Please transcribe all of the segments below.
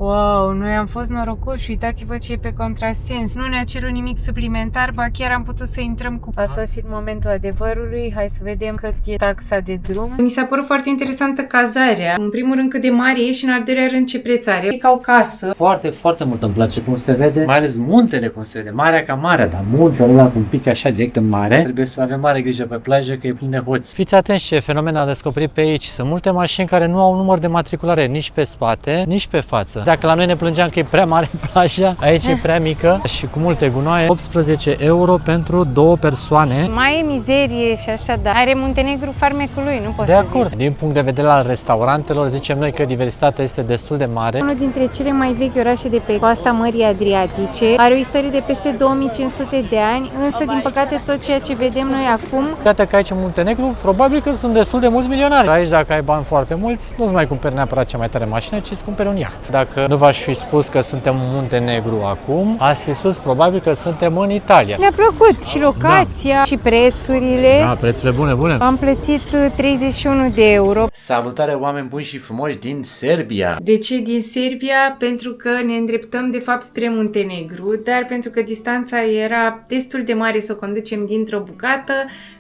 Wow, noi am fost norocoși, uitați-vă ce e pe contrasens. Nu ne-a cerut nimic suplimentar, ba chiar am putut să intrăm cu... A sosit momentul adevărului, hai să vedem cât e taxa de drum. Mi s-a părut foarte interesantă cazarea. În primul rând cât de mare e și în al doilea rând ce preț are. E ca o casă. Foarte, foarte mult îmi place cum se vede, mai ales muntele cum se vede. Marea ca marea, dar muntele ăla cum pică așa direct în mare. Trebuie să avem mare grijă pe plajă că e plin de hoți. Fiți atenți ce fenomen a descoperit pe aici. Sunt multe mașini care nu au număr de matriculare nici pe spate, nici pe față. Dacă la noi ne plângeam că e prea mare plaja, aici e prea mică și cu multe gunoaie. 18 euro pentru 2 persoane. Mai e mizerie și așa, dar are Muntenegru farmecul lui, nu pot De să acord. zic. Din punct de vedere al restaurantelor, zicem noi că diversitatea este destul de mare. Unul dintre cele mai vechi orașe de pe coasta Mării Adriatice, are o istorie de peste 2500 de ani, însă din păcate tot ceea ce vedem noi acum... Iată că aici în Muntenegru, probabil că sunt destul de mulți milionari. Aici dacă ai bani foarte mulți, nu-ți mai cumperi neapărat cea mai tare mașină, ci îți cumperi un iaht. Dacă nu v-aș fi spus că suntem în Muntenegru acum, ați fi spus probabil că suntem în Italia. Mi-a plăcut și locația și prețurile. Da, prețurile bune. Am plătit 31 de euro. Salutare oameni buni și frumoși din Serbia! De ce din Serbia? Pentru că ne îndreptăm de fapt spre Muntenegru, dar pentru că distanța era destul de mare să o conducem dintr-o bucată,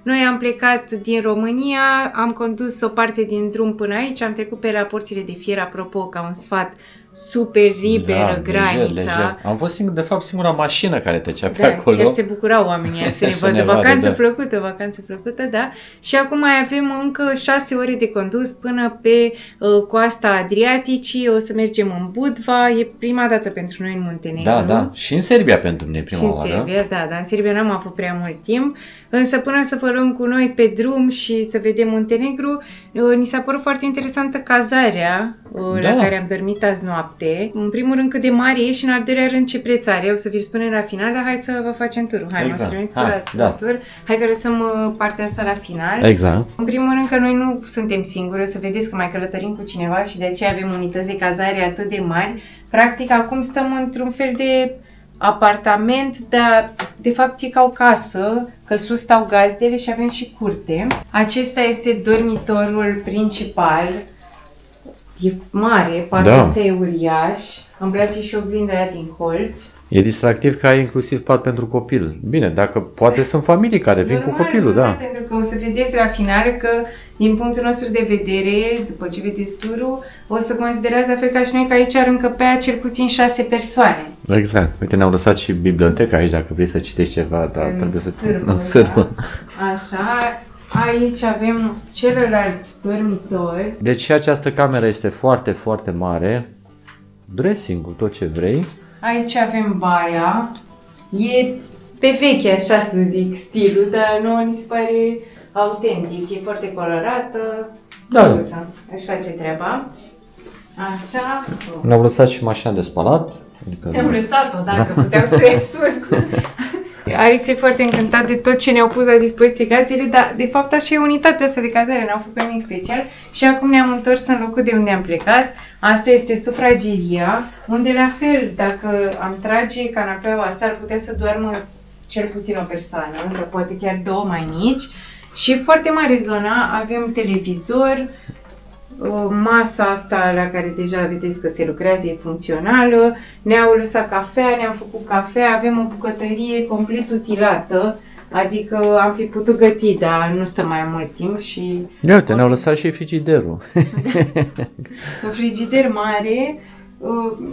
noi am plecat din România, am condus o parte din drum până aici, am trecut pe la porțile de fier, apropo, ca un sfat, super liberă granița. Am fost de fapt singura mașină care trecea pe Da, acolo. chiar se bucurau oamenii să ne vadă. Vacanță plăcută, da. Și acum mai avem încă 6 ore de condus până pe coasta Adriaticii. O să mergem în Budva. E prima dată pentru noi în Muntenegru. Da. Și în Serbia pentru mine prima oară. Și în Serbia, da. În Serbia n-am avut prea mult timp. Însă până să fărăm cu noi pe drum și să vedem Muntenegru, ni s-a părut foarte interesantă cazarea la care am dormit azi noapte. În primul rând cât de mare e și în al doilea rând ce preț are. O să vi-l spunem la final, dar hai să vă facem turul. Hai, exact. la tur. Hai că lăsăm partea asta la final. Exact. În primul rând că noi nu suntem singuri, o să vedeți că mai călătorim cu cineva și de aceea avem unități de cazare atât de mari. Practic acum stăm într-un fel de apartament, dar de fapt e ca o casă, că sus stau gazdele și avem și curte. Acesta este dormitorul principal. E mare, patul ăsta e uriaș. Îmi place și oglinda aia din colț. E distractiv că ai inclusiv pat pentru copil. Bine, dacă poate sunt familii care vin cu copilul, da. Pentru că o să vedeți la final că din punctul nostru de vedere, după ce vedeți turul, o să considerați la fel ca și noi că aici ar încăpea cel puțin 6 persoane. Exact. Uite, ne-au lăsat și biblioteca aici, dacă vrei să citești ceva, dar trebuie să... În sârbă. Așa. Aici avem celălalt dormitor. Deci această cameră este foarte, foarte mare. Dressing-ul, tot ce vrei. Aici avem baia. E pe veche, așa să zic, stilul, dar nouă ni se pare autentic. E foarte colorată. Da. Își face treaba. Așa. Ne-au lăsat și mașina de spălat. Adică ne-au lăsat-o, dacă puteau să o ia sus. Alex e foarte încântat de tot ce ne-au pus la dispoziție gazdele, dar de fapt așa e unitatea asta de cazare, n-au făcut nimic special și acum ne-am întors în locul de unde am plecat. Asta este sufrageria, unde la fel, dacă am trage canapeaua asta, ar putea să doarmă cel puțin o persoană, dar poate chiar 2 mai mici. Și e foarte mare zona, avem televizor, masa asta la care deja vedeți că se lucrează e funcțională, ne-au lăsat cafea, ne-am făcut cafea, avem o bucătărie complet utilată, adică am fi putut găti, dar nu stă mai mult timp și... Ia uite, ne-au lăsat și frigiderul. Un frigider mare,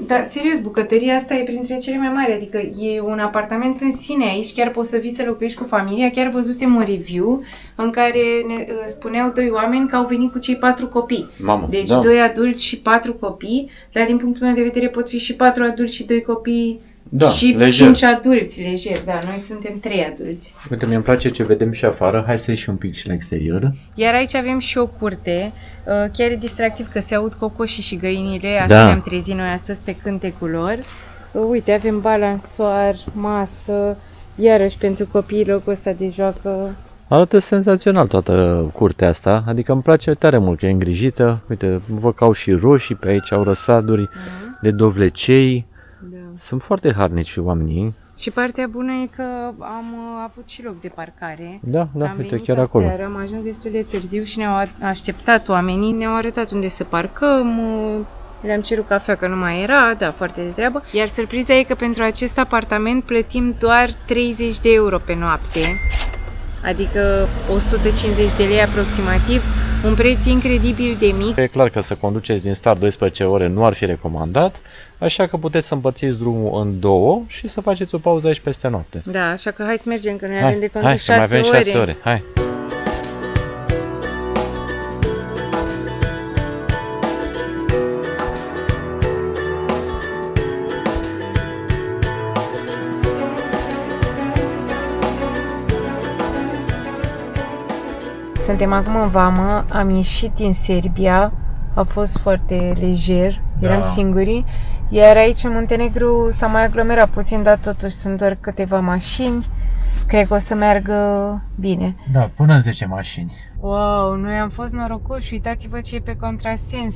dar serios, bucătăria asta e printre cele mai mari, adică e un apartament în sine aici, chiar poți să vii să locuiești cu familia, chiar văzusem un review în care ne spuneau 2 oameni că au venit cu cei 4 copii. Mamă, deci da. 2 adulți și 4 copii, dar din punctul meu de vedere pot fi și 4 adulți și 2 copii. Da, și lejer. 5 adulți, lejer, da, noi suntem 3 adulți. Uite, mi-mi place ce vedem și afară, hai să ieși un pic și la exterior. Iar aici avem și o curte, chiar e distractiv că se aud cocoșii și găinile, așa Da. ne-am trezit noi astăzi pe cântecul lor. Uite, avem balansoar, masă, iarăși pentru copii locul ăsta de joacă. Arată senzațional toată curtea asta, adică îmi place tare mult că e îngrijită. Uite, văd că au și roșii pe aici, au răsaduri de dovlecei. Da. Sunt foarte harnici oamenii. Și partea bună e că am avut și loc de parcare. Da, Am uite, venit chiar acolo. aseară, am ajuns destul de târziu și ne-au așteptat oamenii, ne-au arătat unde să parcăm. Le-am cerut cafea că nu mai era, da, foarte de treabă. Iar surpriza e că pentru acest apartament plătim doar 30 de euro pe noapte. Adică 150 de lei aproximativ, un preț incredibil de mic. E clar că să conduceți din start 12 ore nu ar fi recomandat, așa că puteți să împărțiți drumul în două și să faceți o pauză aici peste noapte. Da, așa că hai să mergem, că noi avem de condus hai, 6 mai avem 6 ore. Hai! Suntem acum în vamă, am ieșit din Serbia, a fost foarte lejer, eram singuri, iar aici în Muntenegru s-a mai aglomerat puțin, dar totuși sunt doar câteva mașini, cred că o să meargă bine. Da, până în 10 mașini. Wow, noi am fost norocoși, uitați-vă ce e pe contrasens.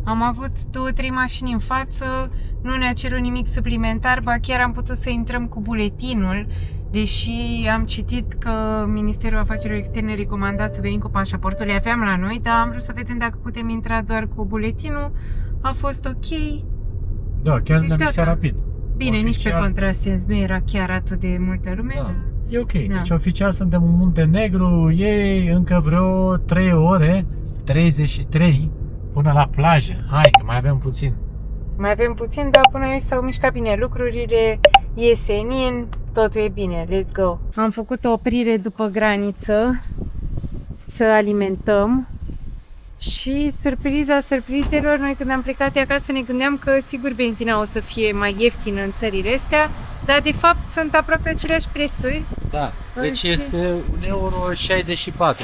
Am avut 2-3 mașini în față, nu ne-a cerut nimic suplimentar, ba chiar am putut să intrăm cu buletinul, deși am citit că Ministerul Afacerilor Externe recomanda să venim cu pașaportul, le aveam la noi, dar am vrut să vedem dacă putem intra doar cu buletinul, a fost ok. Da, chiar ne-am mișcat rapid. Bine, nici pe contrasens, nu era chiar atât de multă lume, da. Dar... E ok, deci oficial suntem în Muntenegru, e încă vreo 3 ore, 33 până la plajă. Hai, că mai avem puțin. Mai avem puțin, dar până aici s-au mișcat bine lucrurile, e senin, totul e bine, let's go. Am făcut o oprire după graniță să alimentăm și surpriza surprizelor, noi când am plecat de acasă ne gândeam că sigur benzina o să fie mai ieftină în țările astea, dar de fapt sunt aproape aceleași prețuri. Da, deci este 1,64 euro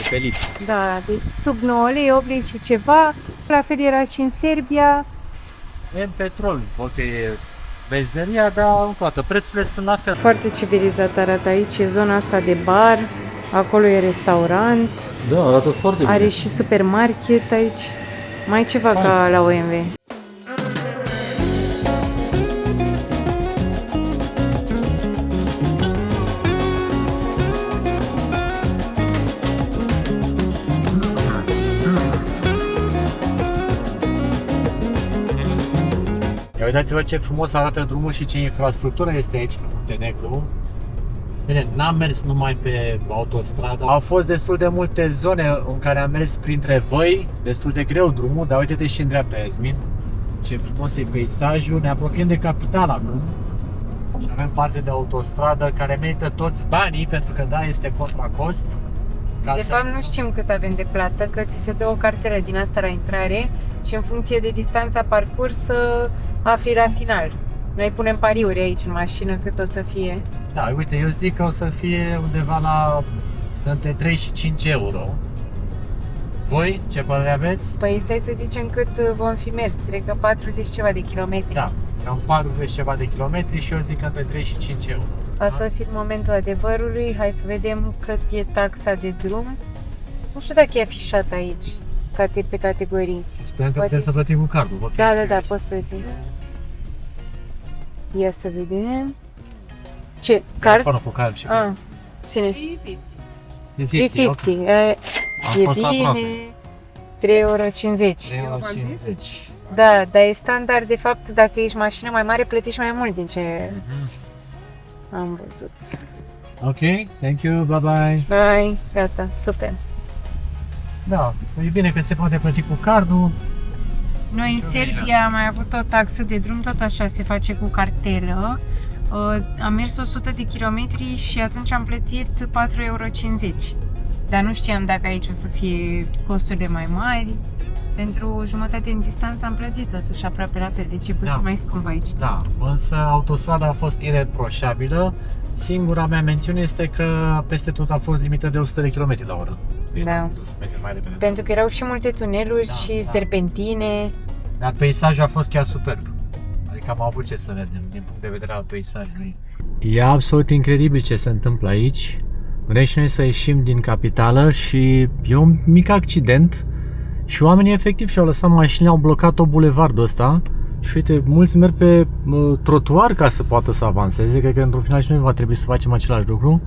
pe litru. Da, deci sub 9 lei, 8 lei și ceva, la fel era și în Serbia. E în petrol, ok, e benzineria, dar încă o dată, prețurile sunt la fel. Foarte civilizat arată aici, e zona asta de bar, acolo e restaurant. Da, arată foarte bine. Are și supermarket aici, mai ceva ca la OMV. Ia uitați-vă ce frumos arată drumul și ce infrastructură este aici în Muntenegru. Bine, n-am mers numai pe autostradă. Au fost destul de multe zone în care am mers printre văi, destul de greu drumul, dar uite-te și în dreapta, Yasmin. Ce frumos e peisajul, ne apropiem de capital acum. Și avem parte de autostradă care merită toți banii, pentru că da, este contra cost. De fapt nu știm cât avem de plată, că ți se dă o cartelă din asta la intrare și în funcție de distanța parcursă afli la final. Noi punem pariuri aici în mașină cât o să fie. Da, uite, eu zic că o să fie undeva la între 3 și 5 euro. Voi, ce părere aveți? Păi stai să zicem cât vom fi mers, cred că 40 ceva de kilometri. Da, cam 40 ceva de kilometri și eu zic că între 3 și 5 euro. A sosit momentul adevărului, hai să vedem cât e taxa de drum. Nu știu dacă e afișat aici, pe categorii. Sperăm că putem să plătim cu cardul. Da, poți plăti. Ia să vedem. Ce? Card? Telefonul cu card și ține. 50, ok. E bine. 3,50 €. 3,50 €. Da, dar e standard, de fapt, dacă ești mașină mai mare, plătești mai mult din ce am văzut. Ok, thank you, bye bye. Bye, gata, super. Da, e bine că se poate plăti cu cardul. Noi în Serbia am mai avut o taxă de drum, tot așa se face cu cartelă. Am mers 100 de kilometri și atunci am plătit 4,50 €. Dar nu știam dacă aici o să fie costurile mai mari. Pentru jumătate din distanță am plătit totuși aproape la fel, deci e puțin mai scump aici. Da, însă autostrada a fost ireproșabilă. Singura mea mențiune este că peste tot a fost limită de 100 de km la oră. Da. Pentru că erau și multe tuneluri și serpentine. Dar peisajul a fost chiar superb. Adică am avut ce să vedem din punct de vedere al peisajului. E absolut incredibil ce se întâmplă aici. Vrem și noi să ieșim din capitală și e un mic accident și oamenii efectiv și-au lăsat mașinile, au blocat o bulevardul ăsta și uite, mulți merg pe trotuar ca să poată să avanseze. Cred că într-un final și noi va trebui să facem același lucru,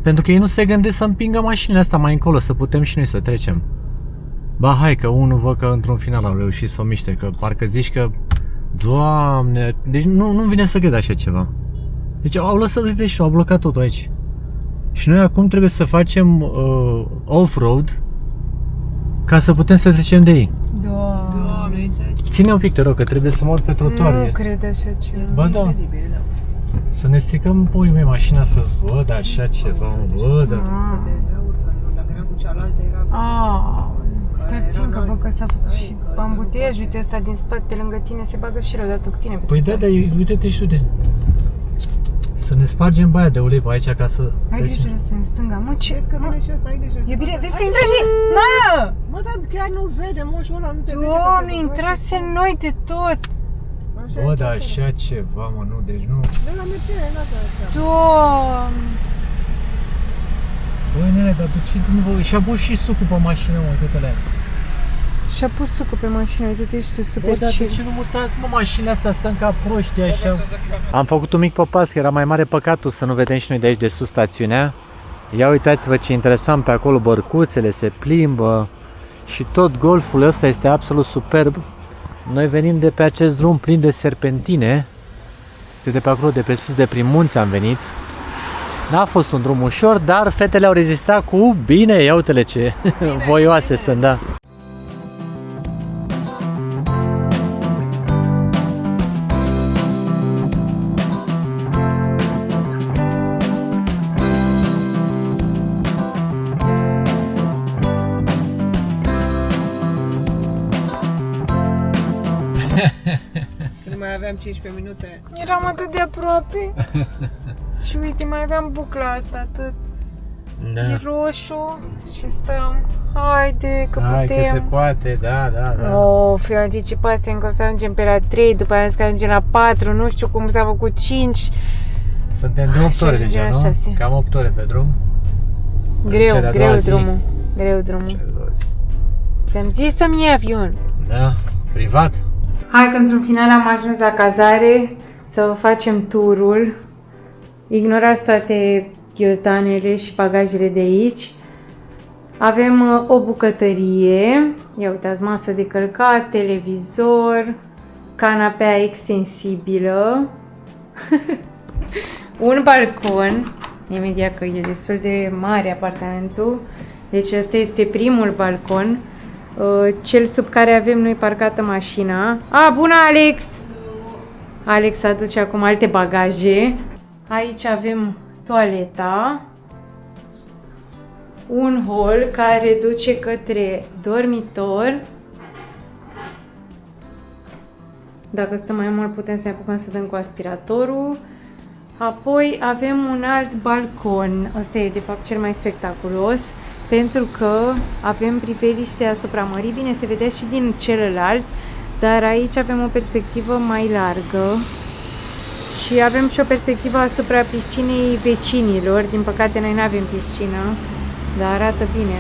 pentru că ei nu se gândesc să împingă mașinile astea mai încolo, să putem și noi să trecem. Ba hai că unul văd că într-un final au reușit să o miște, că parcă zici că Doamne, deci nu vine să cred așa ceva. Deci au lăsat, uite, și au blocat totul aici. Și noi acum trebuie să facem off-road ca să putem să trecem de ei. Doamne. Ține un pic, te rog, că trebuie să mă urc pe trotuar. Nu cred așa ceva. Ba da. Să ne stricăm puii mei mașina să văd așa ceva, văd. Stai puțin că văd că s-a făcut și ambuteiaj, uite ăsta din spate lângă tine se bagă și rău dată cu tine. Păi da, dar uite-te și uite. Să ne spargem baia de ulei pe aici ca să... Hai grijă să ne stânga, mă, ce? Vezi că vine și ăsta, ai grijă. Iubire, vezi că intră în... Mă! Mă, dar chiar nu vede, mă, și ăla nu te vede. Doamne, intrase în noi de tot! Bă, dar așa ceva, mă, nu, deci nu... De la merge, n-ada asta. Doamne! Băi, nene, dar duce din voi, și-a pus și sucul pe mașină, mă, uite-le. Și-a pus sucul pe mașină, uite-te, ești tu super Bă, dar de chill. ce nu mutați, mă, mașina asta, stăm ca proști așa? Am făcut un mic popas, că era mai mare păcatul să nu vedem și noi de aici de sus stațiunea. Ia uitați-vă ce interesant pe acolo, bărcuțele se plimbă și tot golful ăsta este absolut superb. Noi venim de pe acest drum plin de serpentine, de pe acolo, de pe sus, de prin munți am venit. N-a fost un drum ușor, dar fetele au rezistat cu bine, ia uite-le ce voioase sunt, da. Când mai aveam 15 minute. Eram atât de aproape. Și uite, mai aveam bucla asta atât. Da. E roșu și stăm. Haide, că Hai putem. că se poate, da. Of, eu anticipasem că o să ajungem pe la 3, după aia să ajungem la 4, nu știu cum s-a făcut 5. Suntem de 8 ore deja, nu? 6. Cam 8 ore pe drum. Greu drumul. Ți-am zis să-mi iei avion. Da, privat. Hai că într-un final am ajuns la cazare să facem turul. Ignorați toate ghiozdanele și bagajele de aici. Avem o bucătărie, ia uitați, masă de călcat, televizor, canapea extensibilă, un balcon, imediat că e destul de mare apartamentul, deci ăsta este primul balcon, cel sub care avem noi parcată mașina. Bună, Alex! Alex aduce acum alte bagaje. Aici avem toaleta, un hol care duce către dormitor. Dacă stăm mai mult putem să ne apucăm să dăm cu aspiratorul. Apoi avem un alt balcon, ăsta e de fapt cel mai spectaculos, pentru că avem priveliște asupra mării, bine se vedea și din celălalt, dar aici avem o perspectivă mai largă. Și avem și o perspectivă asupra piscinei vecinilor. Din păcate noi nu avem piscină, dar arată bine.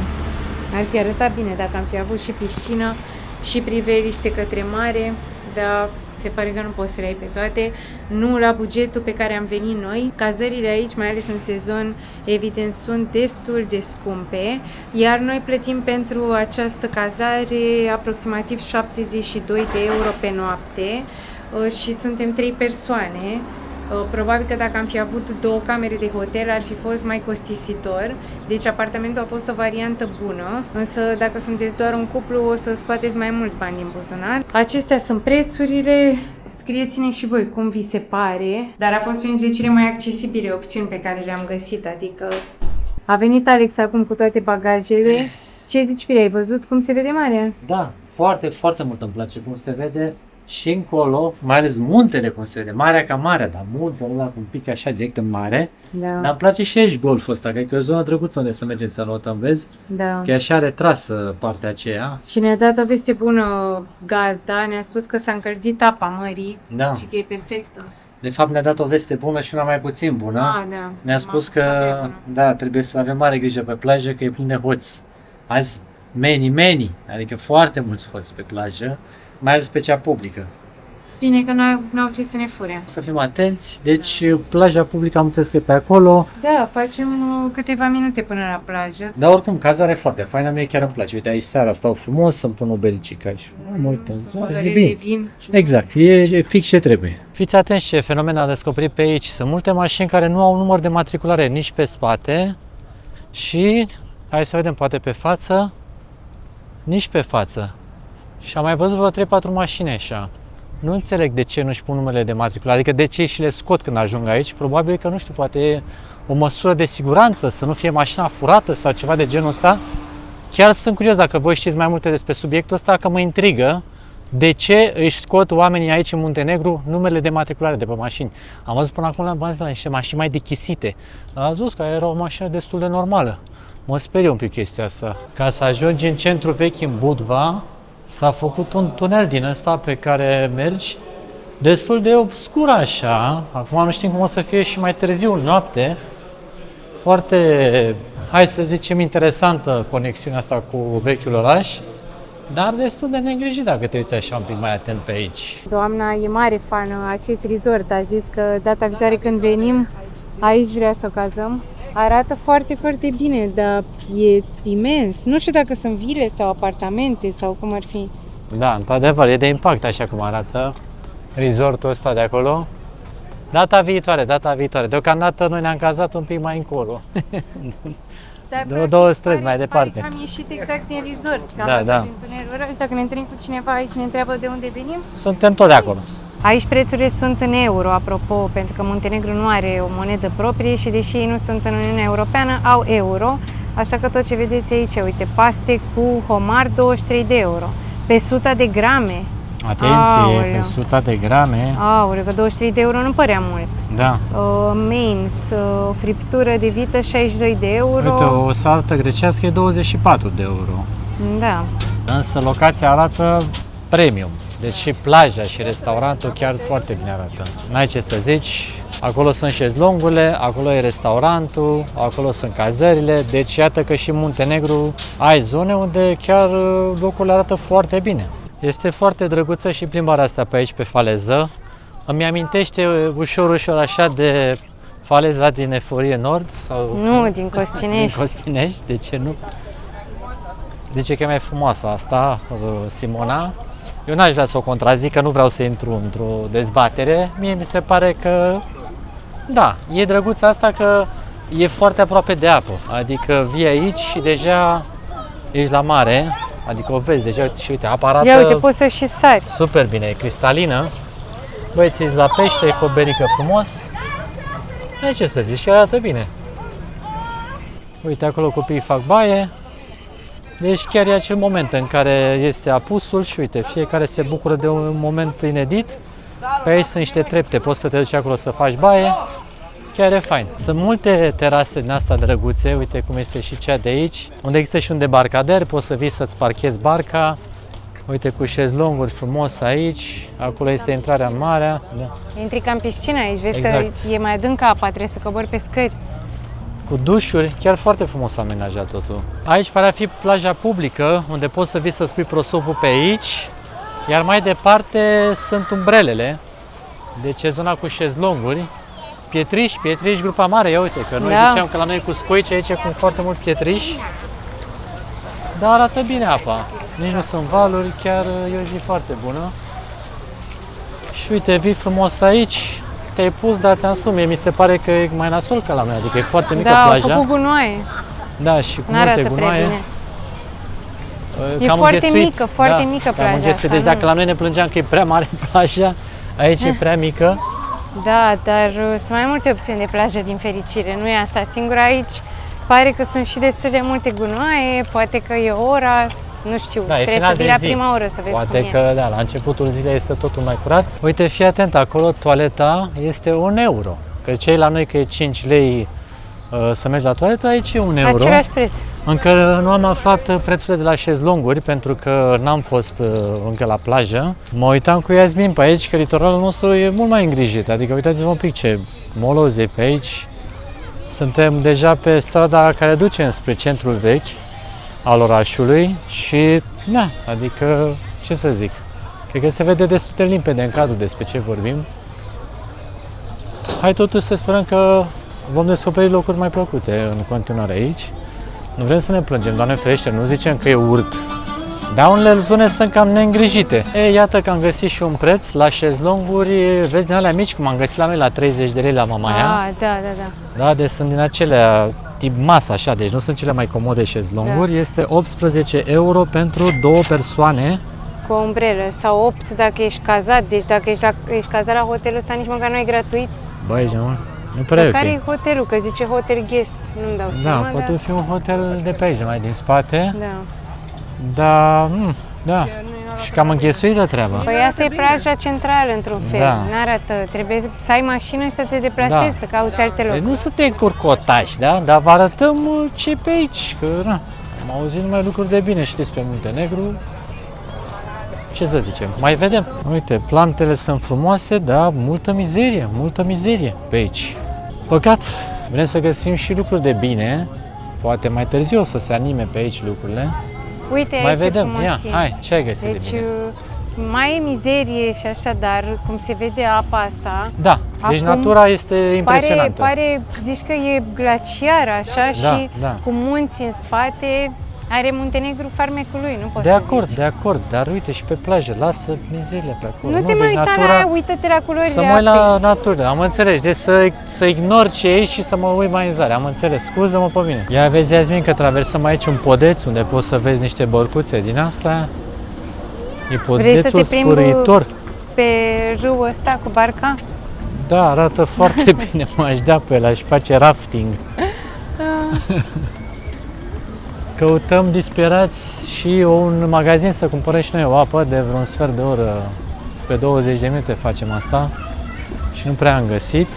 Ar fi arătat bine dacă am fi avut și piscină și priveliște către mare, dar se pare că nu poți să le ai pe toate. Nu la bugetul pe care am venit noi. Cazările aici, mai ales în sezon, evident sunt destul de scumpe, iar noi plătim pentru această cazare aproximativ 72 de euro pe noapte. Și suntem 3 persoane. Probabil că dacă am fi avut 2 camere de hotel ar fi fost mai costisitor. Deci apartamentul a fost o variantă bună, însă dacă sunteți doar un cuplu o să scoateți mai mulți bani din buzunar. Acestea sunt prețurile. Scrieți-ne și voi cum vi se pare. Dar a fost printre cele mai accesibile opțiuni pe care le-am găsit. Adică a venit Alex acum cu toate bagajele. Ce zici, Pire? Ai văzut cum se vede marea? Da, foarte, foarte mult îmi place cum se vede. Și încolo, mai ales muntele cum se vede, marea ca mare, dar muntele ăla cu un pic așa direct în mare. Da. Dar îmi place și aici golful ăsta, cred că e o zonă drăguță unde să mergem să notăm, vezi? Da. Că e așa retrasă partea aceea. Și ne-a dat o veste bună gazda, ne-a spus că s-a încălzit apa mării Da. și că e perfectă. De fapt ne-a dat o veste bună și una mai puțin bună. Da. Ne-a spus că, da, trebuie să avem mare grijă pe plajă, că e plin de hoți. Azi, many, adică foarte mulți hoți pe plajă, mai ales pe cea publică. Bine că n-au ce să ne fure. Să fim atenți, deci plaja publică am înțeles că e pe acolo. Da, facem câteva minute până la plajă. Dar oricum, cazarea e foarte faină, mie chiar îmi place. Uite, aici seara stau frumos, să-mi pun o belicică și mă uit în zonă, e bine. De vin. Exact, e fix ce trebuie. Fiți atenți ce fenomen a descoperit pe aici. Sunt multe mașini care nu au număr de matriculare nici pe spate și, hai să vedem, poate pe față, nici pe față. Și am mai văzut vreo 3-4 mașini așa. Nu înțeleg de ce nu-și pun numerele de matriculare, adică de ce și le scot când ajung aici. Probabil că, nu știu, poate e o măsură de siguranță, să nu fie mașina furată sau ceva de genul ăsta. Chiar sunt curios dacă voi știți mai multe despre subiectul ăsta, că mă intrigă de ce își scot oamenii aici în Muntenegru numerele de matriculare de pe mașini. Am văzut până acum la niște mașini mai dechisite. Am văzut că era o mașină destul de normală. Mă sperie un pic chestia asta. Ca să ajungi în centru vechi, în Budva, s-a făcut un tunel din ăsta pe care mergi, destul de obscur așa. Acum nu știm cum o să fie și mai târziu, noapte. Foarte, hai să zicem, interesantă conexiunea asta cu vechiul oraș, dar destul de neglijit dacă te uiți așa un pic mai atent pe aici. Doamna e mare fană acest resort, a zis că data viitoare când venim, aici vrea să o cazăm. Arată foarte, foarte bine, dar e imens. Nu știu dacă sunt vile sau apartamente sau cum ar fi. Da, într-adevăr, e de impact așa cum arată resortul ăsta de acolo. Data viitoare. Deocamdată noi ne-am cazat un pic mai încolo. Două străzi mai departe. Am ieșit exact din resort, că Da, am da. din tunelul ăla și dacă ne întâlnim cu cineva aici ne întreabă de unde venim. Suntem tot de acolo. Aici prețurile sunt în euro, apropo, pentru că Muntenegru nu are o monedă proprie și deși ei nu sunt în Uniunea Europeană, au euro. Așa că tot ce vedeți aici, uite, paste cu homar, 23 de euro. Pe 100 de grame. Atenție, Aoleu. pe 100 de grame. Aoleu, că 23 de euro nu părea mult. Da. Mains, friptură de vită, 62 de euro. Uite, o saltă grecească e 24 de euro. Da. Însă locația arată premium. Deci și plaja și restaurantul chiar foarte bine arată. N-ai ce să zici. Acolo sunt șezlongurile, acolo e restaurantul, acolo sunt cazările. Deci iată că și în Muntenegru ai zone unde chiar locurile arată foarte bine. Este foarte drăguță și plimbarea asta pe aici, pe faleză. Îmi amintește ușor așa de faleza din Eforie Nord sau Nu, din Costinești. din Costinești, de ce nu? Zice că e mai frumoasă asta, Simona. Eu n-aș vrea să o contrazic, că nu vreau să intru într-o dezbatere. Mie mi se pare că, da, e drăguță asta că e foarte aproape de apă. Adică vii aici și deja ești la mare, adică o vezi deja și uite, apa arată Ia uite, poți să și sari. super bine, e cristalină. Băieții la pește, cu o berică frumos. Nu ce să zici, și arată bine. Uite, acolo copiii fac baie. Deci chiar e acel moment în care este apusul și uite, fiecare se bucură de un moment inedit. Pe aici sunt niște trepte, poți să te duci acolo să faci baie. Chiar e fain. Sunt multe terase din asta drăguțe, uite cum este și cea de aici, unde există și un debarcader, poți să vii să-ți parchezi barca. Uite, cu șezlonguri frumos aici, acolo este intrarea în marea. Da. Intri ca în piscină aici, vezi Exact. că e mai adâncă apa, trebuie să cobori pe scări. Cu dușuri, chiar foarte frumos amenajat totul. Aici pare a fi plaja publică, unde poți să vii să spui prosopul pe aici, iar mai departe sunt umbrelele, deci e zona cu șezlonguri. Pietriș, grupa mare, ia uite, că noi ziceam că la noi e cu scoici, aici e cu foarte mult pietriș. Dar arată bine apa, nici nu sunt valuri, chiar e o zi foarte bună. Și uite, vii frumos aici, te-ai pus, dar ți-am spus, mie mi se pare că e mai nasol ca la noi, adică e foarte mică Da, au plaja. făcut gunoaie. Da, și cu N-arată multe prea gunoaie. bine. E Cam foarte înghesuit. mică, foarte mică cam plaja înghesuit. asta, Deci dacă nu. la noi ne plângeam că e prea mare plaja, aici e prea mică. Da, dar sunt mai multe opțiuni de plajă din fericire, nu e asta singura aici. Pare că sunt și destul de multe gunoaie, poate că e ora, nu știu, Da, e trebuie final să vii de la zi. prima oră să vezi Poate cum e. că, da, la începutul zilei este totul mai curat. Uite, fii atent, acolo toaleta este 1 euro. Că cei la noi că e 5 lei să mergi la toaletă, aici e 1 euro. Același preț. Încă nu am aflat prețurile de la șezlonguri, pentru că n-am fost încă la plajă. Mă uitam cu Iasmin pe aici, că litoralul nostru e mult mai îngrijit. Adică uitați-vă un pic ce moloze pe aici. Suntem deja pe strada care duce înspre centrul vechi al orașului și, da, adică, ce să zic, Cred că se vede destul de limpede în cadru despre ce vorbim. Hai totuși să sperăm că vom descoperi locuri mai plăcute în continuare aici. Nu vrem să ne plângem, Doamne ferește, nu zicem că e urât. Dar unele zone sunt cam neîngrijite. Iată că am găsit și un preț la șezlonguri, vezi din alea mici, cum am găsit la noi la 30 de lei la Mamaia. Da. Da, deci sunt din acelea tip masă așa, deci nu sunt cele mai comode șezlonguri. Este 18 euro pentru 2 persoane. Cu o umbrelă sau 8 dacă ești cazat, deci dacă ești cazat la hotelul ăsta nici măcar nu e gratuit. Băi, nu prea e Care ok. e hotelul? Că zice hotel guest, nu-mi dau seama. Da, poate fi un hotel de pe aici, mai din spate. Da. Da, da. Și cam înghesuită treaba. Păi asta e plaja centrală într-un fel, Da. n-arată, trebuie să ai mașină și să te deplasezi, să cauți alte Deci locuri. nu suntem curcotași, da? Dar vă arătăm ce e pe aici, că na, am auzit numai lucruri de bine și despre Muntenegru. Ce să zicem, mai vedem. Uite, plantele sunt frumoase, dar multă mizerie pe aici. Păcat, vrem să găsim și lucruri de bine, poate mai târziu o să se anime pe aici lucrurile. Uite, Mai aici vedem, e frumos ia, e. hai, ce ai găsit Deci de bine? mai e mizerie și așa, dar cum se vede apa asta, Da, deci acum natura este impresionantă. pare, zici că e glaciar așa și da. cu munți în spate, are Muntenegru farmecul lui, nu poți De să acord, zici. de acord, dar uite și pe plajă, lasă mizerile pe acolo. Nu te mai uita la aia, uită-te la culorile Să mă uit la apei. natură, am înțeles, deci să ignor ce e și să mă uit mai în zare, am înțeles, scuză-mă pe mine. Ia vezi, Iasmin, că traversăm aici un podeț unde poți să vezi niște bărcuțe din asta. E Vrei să te podețul plimbi sfârâitor. pe râul ăsta cu barca? Da, arată foarte bine, m-aș da pe el, aș face rafting. Căutăm disperați și un magazin să cumpărăm și noi o apă de vreo un sfert de oră, spre 20 de minute facem asta și nu prea am găsit.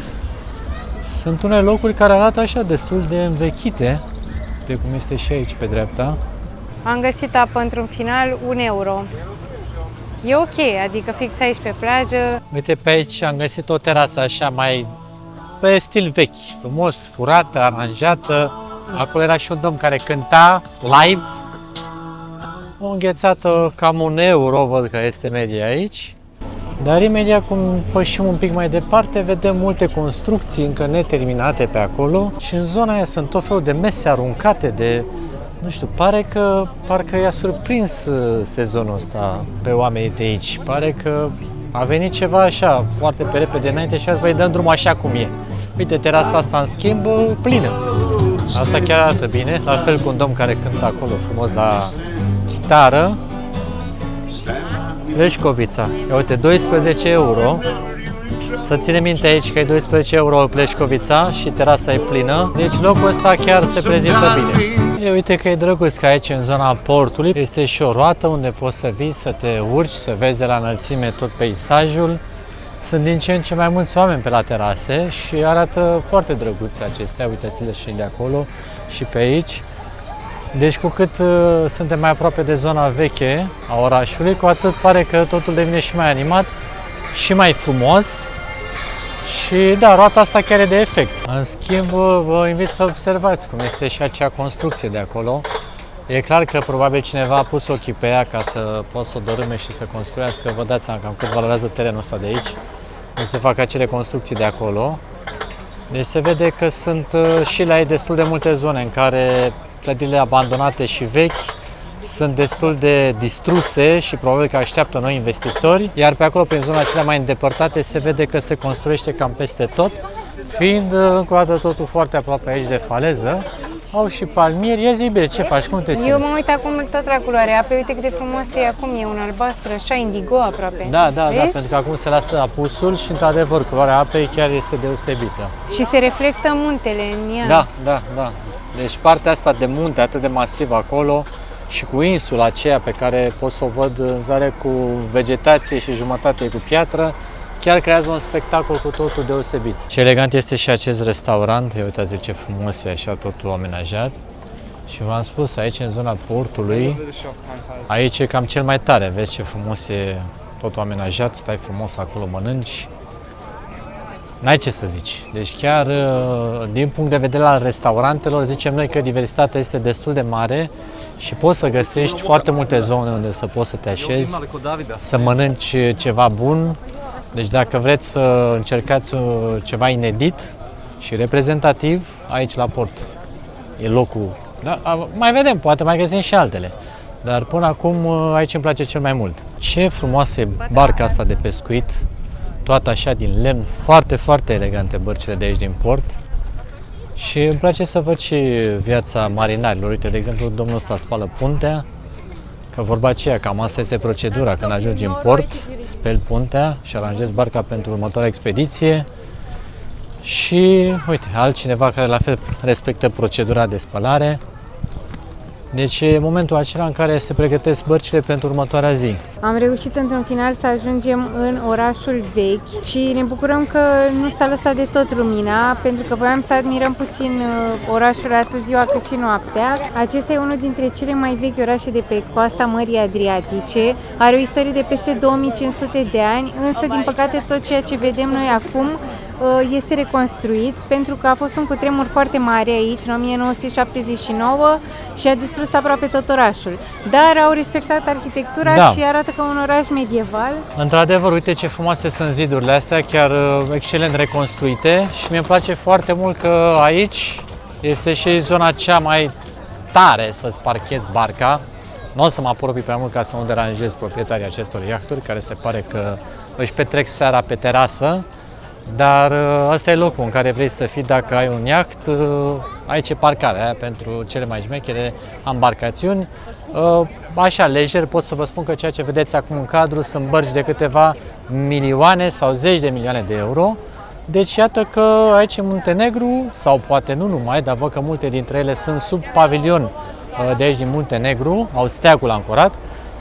Sunt unele locuri care arată așa destul de învechite, de cum este și aici pe dreapta. Am găsit apă într-un final, 1 euro. E ok, adică fix aici pe plajă. Uite, pe aici am găsit o terasă așa mai pe stil vechi, frumos, curată, aranjată. Acolo era și un domn care cânta live. O înghețată cam 1 euro, văd că este media aici. Dar imediat cum pășim un pic mai departe, vedem multe construcții încă neterminate pe acolo și în zona aia sunt tot felul de mese aruncate de, nu știu, parcă i-a surprins sezonul ăsta pe oamenii de aici. Pare că a venit ceva așa foarte pe repede înainte și azi băi, dăm drumul așa cum e. Uite, terasa asta în schimb plină. Asta chiar arată bine, la fel cu un domn care cântă acolo frumos la chitară. Pleșcovița. Uite, 12 euro. Să ținem minte aici că e 12 euro Pleșcovița și terasa e plină. Deci locul ăsta chiar se prezintă bine. Uite că e drăguț că aici în zona portului este și o roată unde poți să vii, să te urci, să vezi de la înălțime tot peisajul. Sunt din ce în ce mai mulți oameni pe la terase și arată foarte drăguț acestea, uitați-le și de acolo și pe aici. Deci cu cât suntem mai aproape de zona veche a orașului, cu atât pare că totul devine și mai animat și mai frumos. Și da, roata asta chiar e de efect. În schimb, vă invit să observați cum este și acea construcție de acolo. E clar că probabil cineva a pus ochii pe ea ca să poată să o dărâme și să construiască. Vă dați seama cam cât valorează terenul ăsta de aici. Nu se fac acele construcții de acolo. Deci se vede că sunt și la ei destul de multe zone în care clădirile abandonate și vechi sunt destul de distruse și probabil că așteaptă noi investitori. Iar pe acolo, prin zona cele mai îndepărtate, se vede că se construiește cam peste tot, fiind încă o dată totul foarte aproape aici de faleză. Au și palmieri. Ia zi, bine, ce faci? Cum te simți? Eu mă uit acum tot la culoarea apei, uite cât de frumos e acum, e un albastru, așa indigo aproape. Da, Vezi? pentru că acum se lasă apusul și, într-adevăr, culoarea apei chiar este deosebită. Și se reflectă muntele în ea. Da. Deci partea asta de munte atât de masivă acolo și cu insula aceea pe care pot să o văd în zare cu vegetație și jumătate cu piatră, chiar creează un spectacol cu totul deosebit. Ce elegant este și acest restaurant, uitați ce frumos e așa totul amenajat. Și v-am spus, aici în zona portului, aici e cam cel mai tare, vezi ce frumos e totul amenajat, stai frumos acolo, mănânci. N-ai ce să zici. Deci chiar din punct de vedere al restaurantelor, zicem noi că diversitatea este destul de mare și poți să găsești foarte multe zone unde să poți să te așezi, să mănânci ceva bun. Deci dacă vreți să încercați ceva inedit și reprezentativ, aici la port e locul. Da, mai vedem, poate mai găsim și altele. Dar până acum aici îmi place cel mai mult. Ce frumoasă e barca asta de pescuit, toată așa din lemn, foarte, foarte elegante bărcile de aici din port. Și îmi place să văd și viața marinarilor. Uite, de exemplu, domnul ăsta spală puntea, că vorba aceea, cam asta este procedura. Când ajungi în port, speli puntea și aranjezi barca pentru următoarea expediție. Și, uite, altcineva care la fel respectă procedura de spălare. Deci e momentul acela în care se pregătesc bărcile pentru următoarea zi. Am reușit într-un final să ajungem în orașul vechi și ne bucurăm că nu s-a lăsat de tot lumina, pentru că voiam să admirăm puțin orașul atât ziua cât și noaptea. Acesta e unul dintre cele mai vechi orașe de pe coasta Mării Adriatice. Are o istorie de peste 2500 de ani, însă din păcate tot ceea ce vedem noi acum este reconstruit pentru că a fost un cutremur foarte mare aici în 1979 și a distrus aproape tot orașul. Dar au respectat arhitectura și arată ca un oraș medieval. Într-adevăr, uite ce frumoase sunt zidurile astea, chiar excelent reconstruite și mi-e place foarte mult că aici este și zona cea mai tare să-ți parchezi barca. Nu o să mă apropii prea mult ca să nu deranjez proprietarii acestor iahturi, care se pare că își petrec seara pe terasă. Dar ăsta e locul în care vrei să fii dacă ai un iaht, aici e parcarea pentru cele mai șmechere embarcațiuni. Așa, lejer, pot să vă spun că ceea ce vedeți acum în cadru sunt bărci de câteva milioane sau zeci de milioane de euro. Deci iată că aici în Muntenegru, sau poate nu numai, dar văd că multe dintre ele sunt sub pavilion de aici din Muntenegru, au steagul ancorat.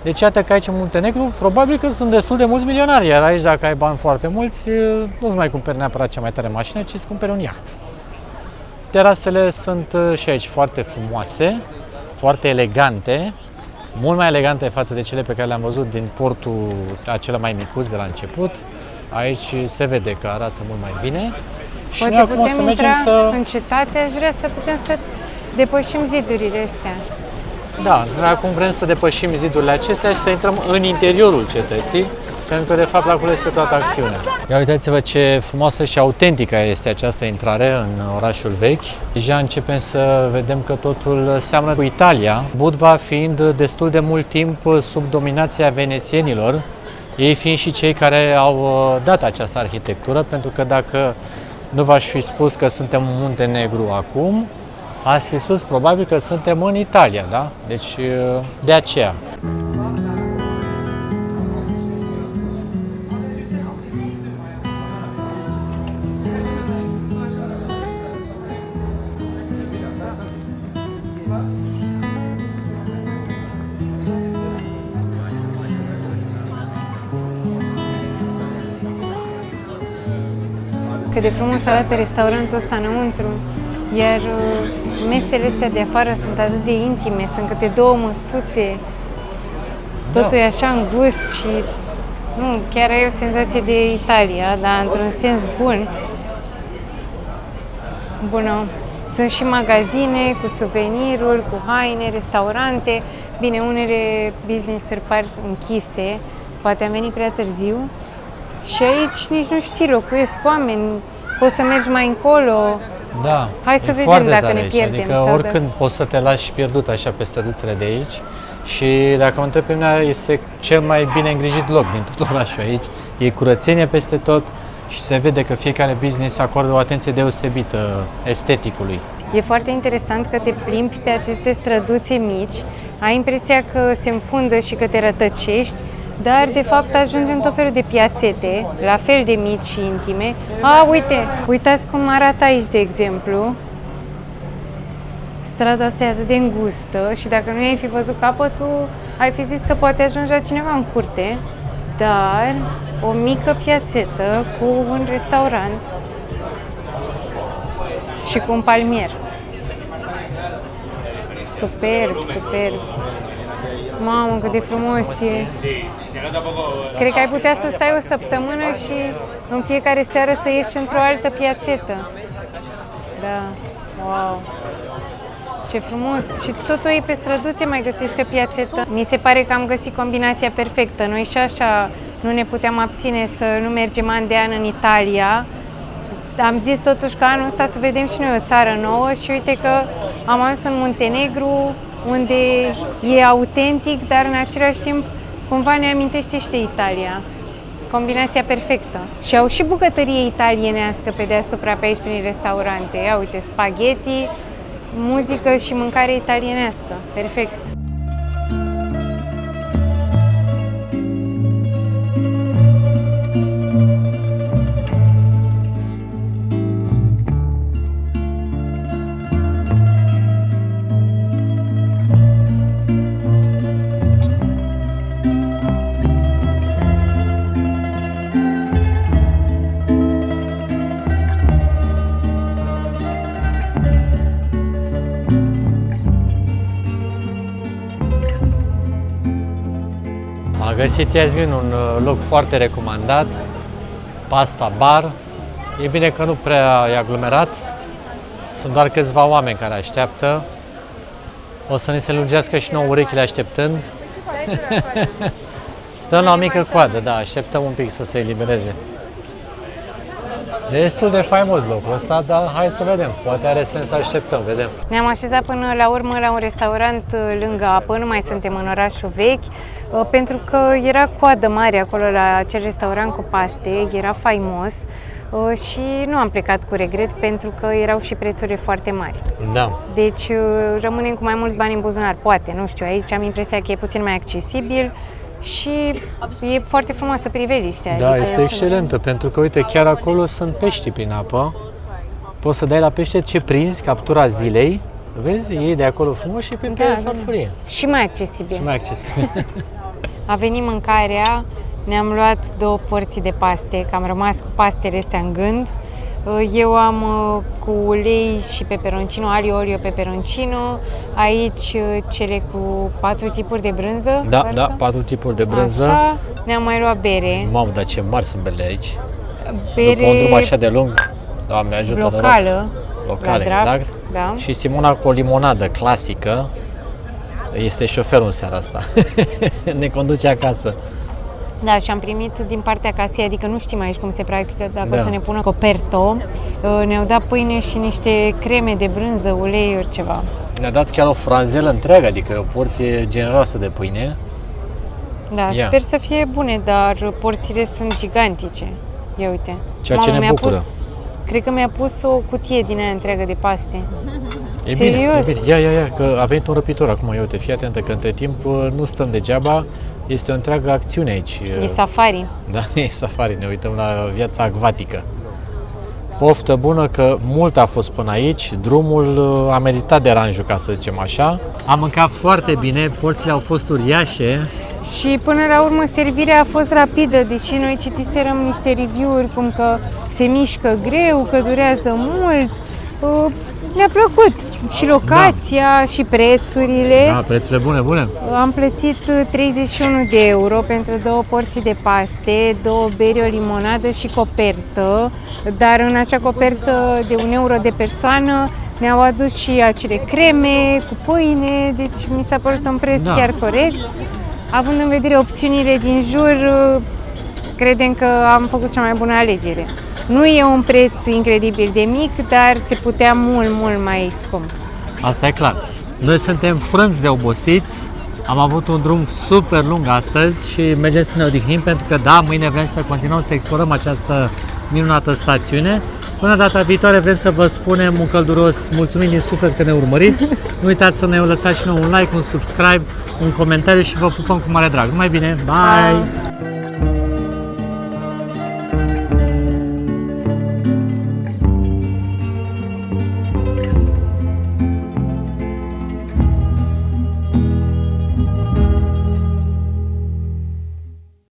Deci iată că aici în Muntenegru probabil că sunt destul de mulți milionari, iar aici dacă ai bani foarte mulți, nu-ți mai cumperi neapărat cea mai tare mașină, ci îți cumperi un iaht. Terasele sunt și aici foarte frumoase, foarte elegante, mult mai elegante față de cele pe care le-am văzut din portul acela mai micuț de la început. Aici se vede că arată mult mai bine. Și poate noi acum o să mergem în cetate, aș vrea să putem să depășim zidurile astea. Da, noi acum vrem să depășim zidurile acestea și să intrăm în interiorul cetății, pentru că de fapt acolo este toată acțiunea. Ia uitați-vă ce frumoasă și autentică este această intrare în orașul vechi. Deja începem să vedem că totul seamănă cu Italia, Budva fiind destul de mult timp sub dominația venețienilor, ei fiind și cei care au dat această arhitectură, pentru că dacă nu v-aș fi spus că suntem în Muntenegru acum, ați fi spus probabil că suntem în Italia, da? Deci de aceea. Cât de frumos arată restaurantul ăsta înăuntru, iar mesele astea de afară sunt atât de intime, sunt câte două măsuțe, totul e așa îngust și nu, chiar ai o senzație de Italia, dar într-un sens bun. Bună. Sunt și magazine cu suveniruri, cu haine, restaurante. Bine, unele business-uri par închise, poate am venit prea târziu. Și aici nici nu știi, locuiesc oameni, poți să mergi mai încolo. Da, hai să vedem dacă ne pierdem. Adică oricând poți să te lași pierdut așa pe străduțele de aici. Și dacă mă întreb pe mine, este cel mai bine îngrijit loc din tot orașul aici. E curățenie peste tot și se vede că fiecare business acordă o atenție deosebită esteticului. E foarte interesant că te plimbi pe aceste străduțe mici, ai impresia că se înfundă și că te rătăcești, dar de fapt ajungi în tot felul de piațete, la fel de mici și intime. Uite, uitați cum arată aici, de exemplu. Strada asta e atât de îngustă și dacă nu ai fi văzut capătul, ai fi zis că poate ajunge la cineva în curte, dar o mică piațetă cu un restaurant și cu un palmier. Superb, superb. Mamă, cât de frumos e! Cred că ai putea să stai o săptămână și în fiecare seară să ieși într-o altă piațetă. Da, wow! Ce ce frumos! Și totul e pe străduțe, mai găsești o piațetă. Mi se pare că am găsit combinația perfectă. Noi și așa nu ne puteam abține să nu mergem an de an în Italia. Am zis totuși că anul ăsta să vedem și noi o țară nouă și uite că am ajuns în Muntenegru, unde e autentic, dar în același timp cumva ne amintește și de Italia. Combinația perfectă. Și au și bucătărie italienească pe deasupra pe aici prin restaurante. Ia uite, spaghetti, muzică și mâncare italienească. Perfect. A găsit Iasmin un loc foarte recomandat, Pasta Bar. E bine că nu prea e aglomerat, sunt doar câțiva oameni care așteaptă. O să ne se lungească și nouă urechile așteptând. Stăm la o mică coadă, da, așteptăm un pic să se elibereze. Destul de faimos locul ăsta, dar hai să vedem, poate are sens să așteptăm, vedem. Ne-am așezat până la urmă la un restaurant lângă apă, nu mai suntem în orașul vechi, pentru că era coadă mare acolo la acel restaurant cu paste, era faimos și nu am plecat cu regret pentru că erau și prețurile foarte mari. Da. Deci rămânem cu mai mulți bani în buzunar, poate, nu știu, aici am impresia că e puțin mai accesibil și e foarte frumoasă priveliștea. Da, adică este excelentă, pentru că, uite, chiar acolo sunt pești prin apă. Poți să dai la pește ce prinzi, captura zilei, vezi, iei de acolo frumos și pe farfurie. Și mai accesibil. Și mai accesibil. A venit mâncarea, ne-am luat 2 porții de paste, că am rămas cu pastele astea în gând. Eu am cu ulei și peperoncino, alio, olio, peperoncino. Aici cele cu 4 tipuri de brânză. Da, parcă. da, 4 tipuri de brânză. Așa, ne-am mai luat bere. Mamă, dar ce mari sunt berele aici. Bere După un drum așa de lung, Doamne ajută, locală. Locală, la draft, exact. Da. Și Simona cu o limonadă clasică. Este șoferul în seara asta. Ne conduce acasă. Da, și am primit din partea casei, adică nu știm aici cum se practică, dacă Da. o să ne pună coperto. Ne-au dat pâine și niște creme de brânză, uleiuri, ceva. Ne-a dat chiar o franzelă întreagă, adică o porție generoasă de pâine. Da, Ia. sper să fie bune, dar porțiile sunt gigantice. Ia uite. Ceea ce ne mi-a bucură. Cred că mi-a pus o cutie din aia întreagă de paste. E Serios? bine, e bine. Ia, că a venit un răpitor acum, ia uite, fii atentă că între timp nu stăm degeaba, este o întreagă acțiune aici. E safari. Da, e safari, ne uităm la viața acvatică. Poftă bună că mult a fost până aici, drumul a meritat deranjul, ca să zicem așa. Am mâncat foarte bine, porțiile au fost uriașe. Și până la urmă servirea a fost rapidă, deși noi citiserăm niște review-uri cum că se mișcă greu, că durează mult. Ne-a plăcut și locația și prețurile. Da, prețurile bune, bune. Am plătit 31 de euro pentru 2 porții de paste, 2 beri, o limonadă și copertă, dar în acea copertă de 1 euro de persoană ne-au adus și acele creme cu pâine, deci mi s-a părut un preț chiar corect. Având în vedere opțiunile din jur, credem că am făcut cea mai bună alegere. Nu e un preț incredibil de mic, dar se putea mult, mult mai scump. Asta e clar. Noi suntem frânți de obosiți, am avut un drum super lung astăzi și mergem să ne odihnim pentru că, da, mâine vrem să continuăm să explorăm această minunată stațiune. Până data viitoare vrem să vă spunem un călduros mulțumim din suflet că ne urmăriți. Nu uitați să ne lăsați și nouă un like, un subscribe, un comentariu și vă pupăm cu mare drag. Numai bine, bye!